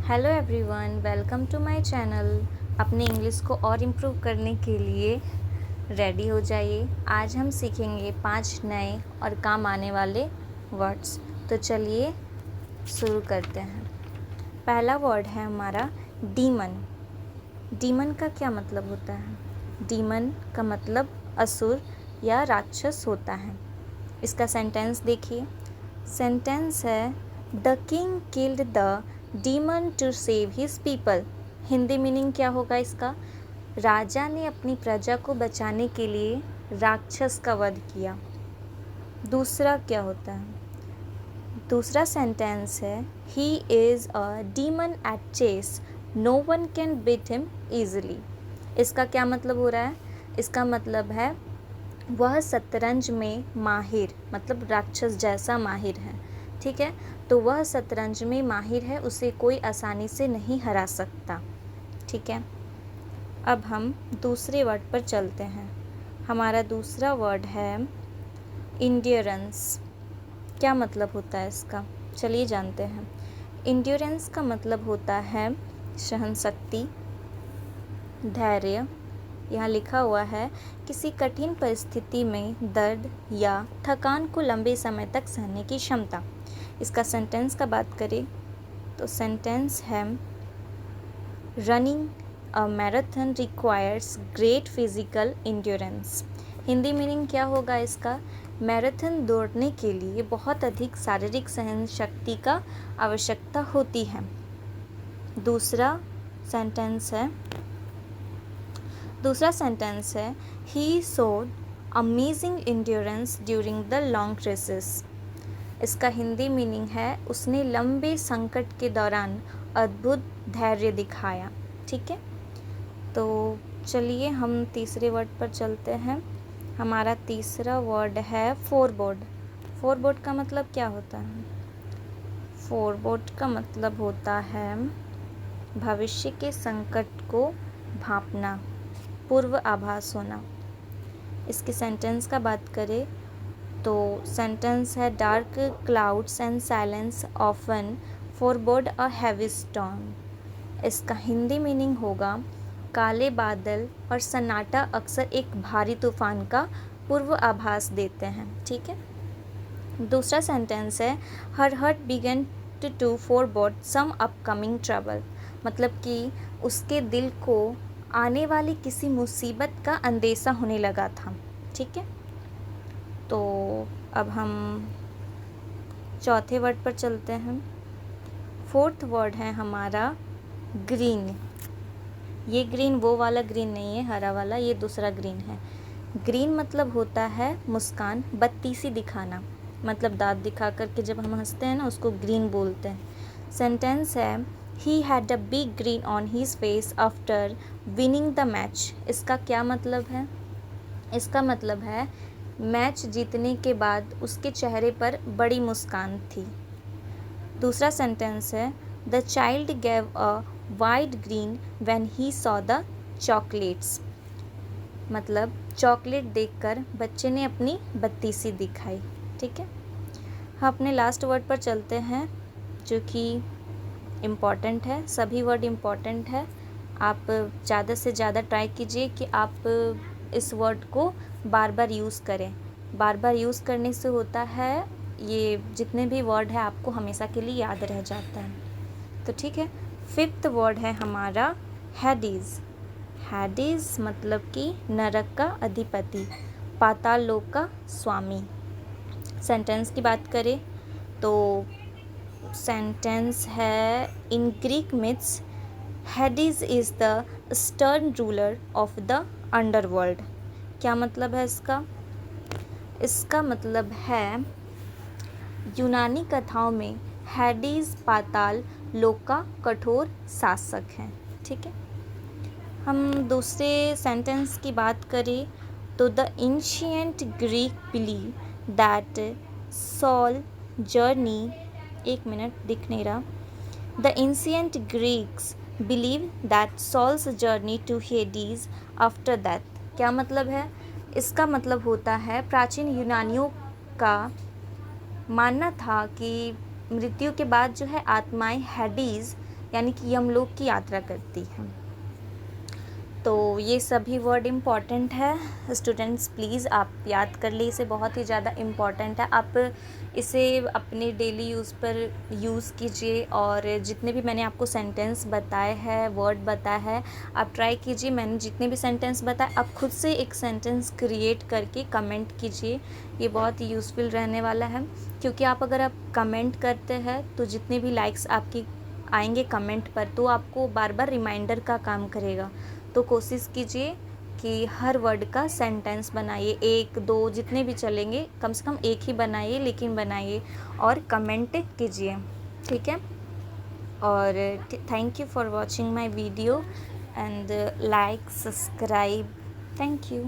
Hello everyone, welcome to my channel. अपने English को और इम्प्रूव करने के लिए रेडी हो जाइए। आज हम सीखेंगे 5 नए और काम आने वाले वर्ड्स। तो चलिए शुरू करते हैं। पहला वर्ड है हमारा डीमन। डीमन का क्या मतलब होता है? डीमन का मतलब असुर या राक्षस होता है। इसका सेंटेंस देखिए। सेंटेंस है the king killed the demon to save his people. Hindi meaning क्या होगा इसका? राजा ने अपनी प्रजा को बचाने के लिए राक्षस का वध किया। दूसरा क्या होता है? दूसरा सेंटेंस है he is a demon at chess, no one can beat him easily. इसका क्या मतलब हो रहा है? इसका मतलब है वह शतरंज में माहिर, मतलब राक्षस जैसा माहिर है। ठीक है, तो वह शतरंज में माहिर है, उसे कोई आसानी से नहीं हरा सकता। ठीक है, अब हम दूसरे वर्ड पर चलते हैं। हमारा दूसरा वर्ड है इंड्योरेंस। क्या मतलब होता है इसका? चलिए जानते हैं। इंड्योरेंस का मतलब होता है सहनशक्ति, धैर्य। यहाँ लिखा हुआ है किसी कठिन परिस्थिति में दर्द या थकान को लंबे समय तक सहने की क्षमता। इसका सेंटेंस का बात करें तो सेंटेंस है running a marathon requires great physical endurance. Hindi meaning क्या होगा इसका? मैराथन दौड़ने के लिए बहुत अधिक शारीरिक सहन शक्ति का आवश्यकता होती है। दूसरा सेंटेंस है he showed amazing endurance during the long races. इसका हिंदी मीनिंग है उसने लंबे संकट के दौरान अद्भुत धैर्य दिखाया। ठीक है, तो चलिए हम तीसरे वर्ड पर चलते हैं। हमारा तीसरा वर्ड है फोरबोर्ड। फोरबोर्ड का मतलब क्या होता है? फोरबोर्ड का मतलब होता है भविष्य के संकट को भांपना, पूर्व आभास होना। इसके सेंटेंस का बात करें तो सेंटेंस है dark clouds and silence often forebode a heavy storm. इसका हिंदी मीनिंग होगा काले बादल और सन्नाटा अक्सर एक भारी तूफान का पूर्व आभास देते हैं। ठीक है, दूसरा सेंटेंस है her heart began to forebode some upcoming trouble. मतलब कि उसके दिल को आने वाली किसी मुसीबत का अंदेशा होने लगा था। ठीक है, तो अब हम चौथे वर्ड पर चलते हैं। फोर्थ वर्ड है हमारा ग्रीन। ये ग्रीन वो वाला ग्रीन नहीं है हरा वाला, ये दूसरा ग्रीन है। ग्रीन मतलब होता है मुस्कान, बत्ती सी दिखाना, मतलब दांत दिखा करके जब हम हंसते हैं ना उसको ग्रीन बोलते हैं। सेंटेंस है he had a big green on his face after winning the match. इसका क्या मतलब है? इसका मतलब है मैच जीतने के बाद उसके चेहरे पर बड़ी मुस्कान थी। दूसरा सेंटेंस है the child gave a wide green when he saw the chocolates. मतलब चॉकलेट देखकर बच्चे ने अपनी बत्ती सी दिखाई। ठीक है, हम अपने लास्ट वर्ड पर चलते हैं जो कि इम्पॉर्टेंट है। सभी वर्ड इम्पॉर्टेंट है। आप ज़्यादा से ज़्यादा ट्राई कीजिए कि आप इस वर्ड को बार बार यूज़ करें। बार बार यूज़ करने से होता है ये जितने भी वर्ड है आपको हमेशा के लिए याद रह जाता है। तो ठीक है, फिफ्थ वर्ड है हमारा हैडीज़। हैडीज़ मतलब कि नरक का अधिपति, पाताल लोक का स्वामी। सेंटेंस की बात करें तो सेंटेंस है in Greek myths Hades is the stern ruler of the underworld. क्या मतलब है इसका? इसका मतलब है यूनानी कथाओं में हैडीज पाताल लोक का कठोर शासक है। ठीक है, हम दूसरे सेंटेंस की बात करें तो the ancient Greek believe that soul journey, एक मिनट दिख नहीं रहा। The ancient Greeks believe that souls journey to Hades after that. क्या मतलब है? इसका मतलब होता है प्राचीन यूनानियों का मानना था कि मृत्यु के बाद जो है आत्माएं हेडीज यानी कि यमलोक की यात्रा करती है। तो ये सभी वर्ड इम्पॉर्टेंट है स्टूडेंट्स, प्लीज़ आप याद कर लीजिए, इसे बहुत ही ज़्यादा इम्पॉर्टेंट है। आप इसे अपने डेली यूज़ पर यूज़ कीजिए, और जितने भी मैंने आपको सेंटेंस बताए हैं, वर्ड बताया है, आप ट्राई कीजिए। मैंने जितने भी सेंटेंस बताए, आप खुद से एक सेंटेंस क्रिएट करके कमेंट कीजिए। ये बहुत ही यूज़फुल रहने वाला है, क्योंकि आप अगर आप कमेंट करते हैं तो जितने भी लाइक्स आपकी आएंगे कमेंट पर, तो आपको बार बार रिमाइंडर का काम करेगा। तो कोशिश कीजिए कि हर वर्ड का सेंटेंस बनाइए, एक दो जितने भी चलेंगे, कम से कम एक ही बनाइए, लेकिन बनाइए और कमेंट कीजिए, ठीक है। और thank you for watching my video and like, subscribe, thank you.